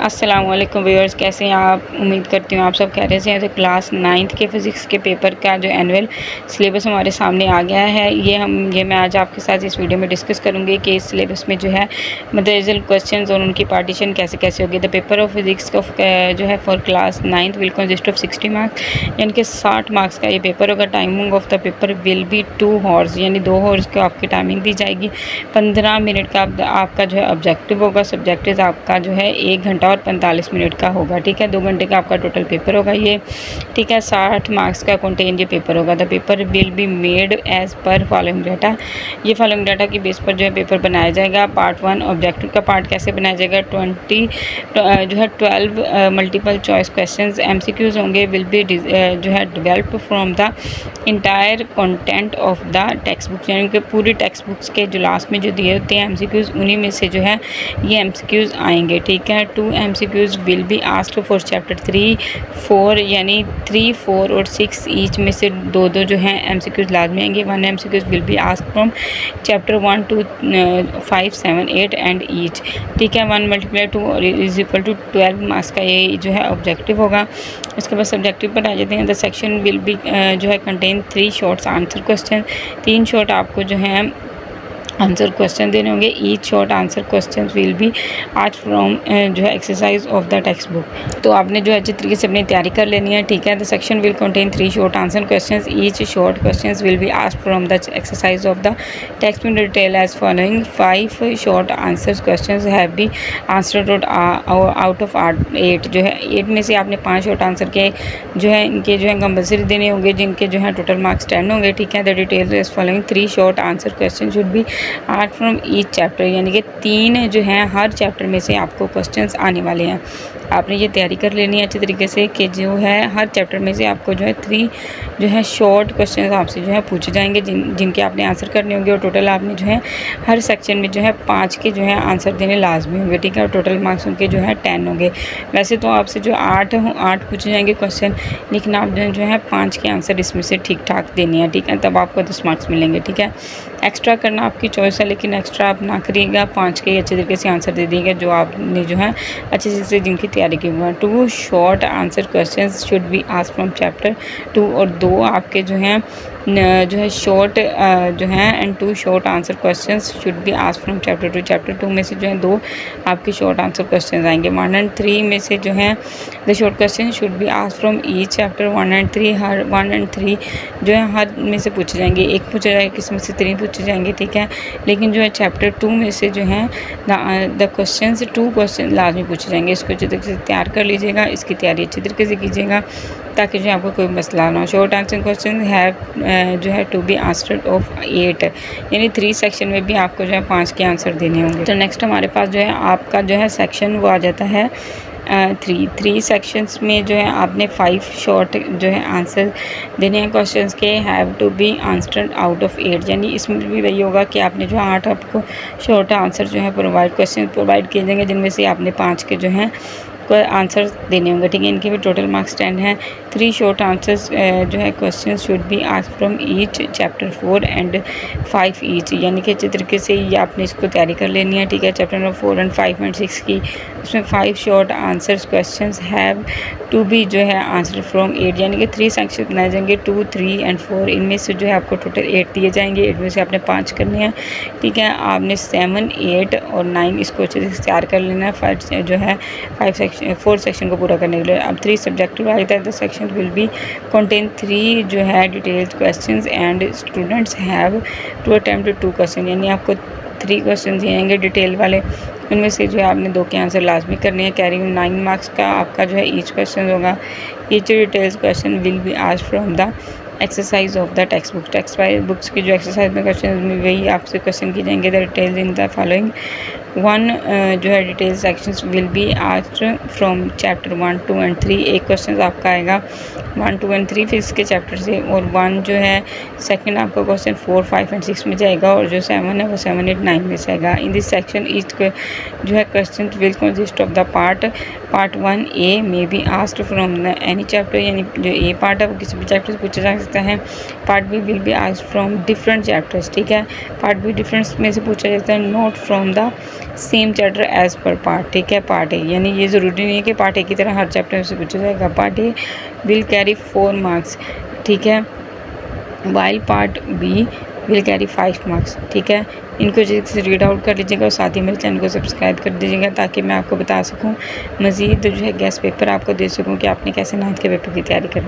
अस्सलामुअलैकुम व्यूअर्स, कैसे हैं आप? उम्मीद करती हूँ आप सब खैरियत से हैं। तो क्लास 9th के फ़िज़िक्स के पेपर का जो एनुअल सिलेबस हमारे सामने आ गया है। ये मैं आज आपके साथ इस वीडियो में डिस्कस करूँगी कि इस सिलेबस में जो है मटेरियल क्वेश्चंस और उनकी पार्टीशन कैसे कैसे होगी। द पेपर ऑफ फिज़िक्स का जो है for class 9th will consist of 60 marks, यानी कि 60 मार्क्स का ये पेपर होगा। Timing of the paper will B 2 horse, यानी 2 हॉर्स को आपकी टाइमिंग दी जाएगी। 15 मिनट का आपका जो है ऑब्जेक्टिव होगा। सब्जेक्टिव आपका जो है 1 घंटा और 45 मिनट का होगा। ठीक है, 2 घंटे का आपका टोटल पेपर होगा ये। ठीक है, 60 मार्क्स का कंटेन ये पेपर होगा। The paper will be made as per following data. ये फॉलोइंग डाटा की बेस पर जो है पेपर बनाया जाएगा। पार्ट 1 ऑब्जेक्टिव का पार्ट कैसे बनाया जाएगा। 12 मल्टीपल चॉइस क्वेश्चंस MCQs होंगे। विल बी जो है developed from the entire content of the text books, यानी कि पूरी टेक्स्ट बुक्स के जो लास्ट में जो दिए होते हैं MCQs, उन्हीं में से जो है ये MCQs आएंगे। ठीक है, 2 MCQs will be asked for chapter 3, 4, यानी 3, 4 और 6 ईच में से दो जो हैं MCQs लाजमी आएंगे। 1 MCQs will be asked from chapter 1 to 5, 7, 8 and each. ठीक है, 1 × 2 इज इक्वल टू 12 मार्क्स का ये जो है ऑब्जेक्टिव होगा। इसके बाद सब्जेक्टिव पर आ जाते हैं। द सेक्शन विल बी जो है contain 3 shorts answer question. 3 short आपको जो है आंसर क्वेश्चन देने होंगे। Each short answer question will B आज फ्रॉम जो है exercise of the text book. तो आपने जो है अच्छी तरीके से अपनी तैयारी कर लेनी है। ठीक है, the section will contain 3 short answer question. Each short question will be asked from the exercise of the text book detail as following. 5 short answer question have be answered out of 8। जो है 8 में से आपने 5 short answer के जो है इनके जो है कंपल्सरी देने होंगे, जिनके जो है टोटल मार्क्स 10 होंगे। ठीक है, the detail as following. 3 short answer question should be art from each chapter, यानी कि 3 जो हैं हर चैप्टर में से आपको क्वेश्चंस आने वाले हैं। आपने ये तैयारी कर लेनी है अच्छी तरीके से कि जो है हर चैप्टर में से आपको जो है 3 जो है शॉर्ट क्वेश्चंस आपसे जो है पूछे जाएंगे, जिनके आपने आंसर करने होंगे। और टोटल आपने जो है हर सेक्शन में जो है 5 के जो है आंसर देने लाजमी होंगे। ठीक है, और टोटल मार्क्स उनके जो है 10 होंगे। वैसे तो आपसे जो 8 पूछे जाएंगे क्वेश्चन, लेकिन आप जो है 5 के आंसर इसमें से ठीक ठाक देने हैं। ठीक है, तब आपको 10 मार्क्स मिलेंगे। ठीक है, एक्स्ट्रा करना आपकी चॉइस है, लेकिन एक्स्ट्रा आप ना करिएगा। 5 के अच्छे तरीके से आंसर दे दीजिएगा जो आपने जो है अच्छे से जिनकी तैयारी की हुई है। 2 short answer question should B asked from chapter 2, और 2 आपके जो हैं जो है शॉर्ट जो हैं and 2 short answer questions should be asked from chapter 2। Chapter 2 में से जो है 2 आपके शॉर्ट आंसर क्वेश्चंस आएंगे। 1 और 3 में से जो है the short question should B asked from each chapter 1 और 3। हर 1 और 3 जो है हर में से पूछे जाएंगे। एक पूछा जाएगा, किसी से 3 पूछे जाएंगे। ठीक है, लेकिन जो है चैप्टर 2 में से जो है द क्वेश्चंस 2 क्वेश्चन लाजमी पूछे जाएंगे। इसको अच्छी तरीके से तैयार कर लीजिएगा, इसकी तैयारी अच्छी तरीके से कीजिएगा ताकि जो आपको कोई मसला ना हो। शॉर्ट आंसर क्वेश्चन हैव जो है टू बी आंसर्ड ऑफ 8, यानी 3 सेक्शन में भी आपको जो है 5 के आंसर देने होंगे। तो नेक्स्ट हमारे पास जो है आपका जो है सेक्शन वो आ जाता है 3 सेक्शंस में जो है आपने 5 शॉर्ट जो है आंसर देने हैं क्वेश्चंस के। Have to be answered out of 8, यानी इसमें भी वही होगा कि आपने जो 8 आपको शॉर्ट आंसर जो है क्वेश्चन प्रोवाइड किए जाएंगे, जिनमें से आपने 5 के जो हैं आंसर देने होंगे। ठीक है, इनके भी टोटल मार्क्स 10 हैं। 3 शॉर्ट आंसर्स जो है question should B asked from each chapter 4 and 5 each, यानी कि अच्छे तरीके से ये आपने इसको तैयारी कर लेनी है। ठीक है, चैप्टर नंबर 4 एंड 5 एंड 6 की उसमें 5 short answers questions have to be जो है आंसर फ्रॉम 8, यानी कि 3 सेक्शन बनाए जाएंगे 2, 3 एंड 4। इनमें से जो है आपको टोटल 8 दिए जाएंगे। 8 में से आपने 5 करने हैं। ठीक है, आपने 7, 8 और 9 इसको अच्छे से तैयार कर लेना है। 5 जो है 4 सेक्शन को पूरा करने के लिए। अब 3 सब्जेक्टिव आए थे। The section will be contain 3 जो है detailed questions and students have to attempt 2 question, यानी आपको 3 क्वेश्चन दिएंगे डिटेल वाले, उनमें से जो है आपने 2 के आंसर लाजमी करने हैं। कैरी 9 मार्क्स का आपका जो है ईच क्वेश्चन होगा। Each details question will be asked from the exercise of the text book. Text books की जो एक्सरसाइज में क्वेश्चन में वही आपसे क्वेश्चन की जाएंगे। The details in the following. 1 जो है detail sections will be asked from chapter 1, 2 and 3। एक क्वेश्चन आपका आएगा 1, 2 एंड 3 फिजिक्स के चैप्टर से, और 1 जो है सेकंड आपका क्वेश्चन 4, 5 एंड 6 में जाएगा, और जो 7 है वो 7, 8, 9 में से आएगा। इन दिस सेक्शन ईच जो है question will consist of the part 1A may be asked from any chapter, यानी जो ए पार्ट है वो किसी भी चैप्टर से पूछा जा सकता है। Part B will be asked from different chapters. ठीक है, पार्ट बी डिफरेंट में से पूछा जाता है, not from the same chapter as per part, ठीक है। पार्ट ए यानी ये ज़रूरी नहीं है कि पार्ट ए की तरह हर चैप्टर से पूछा जाएगा। Part A will carry 4 marks, ठीक है, while part B will carry 5 marks, ठीक है। इनको जैसे रीड आउट कर लीजिएगा और साथ ही मेरे चैनल को सब्सक्राइब कर दीजिएगा ताकि मैं आपको बता सकूं मज़ीद जो है गेस्ट पेपर आपको दे सकूं कि आपने कैसे 9th के पेपर की तैयारी करनी है।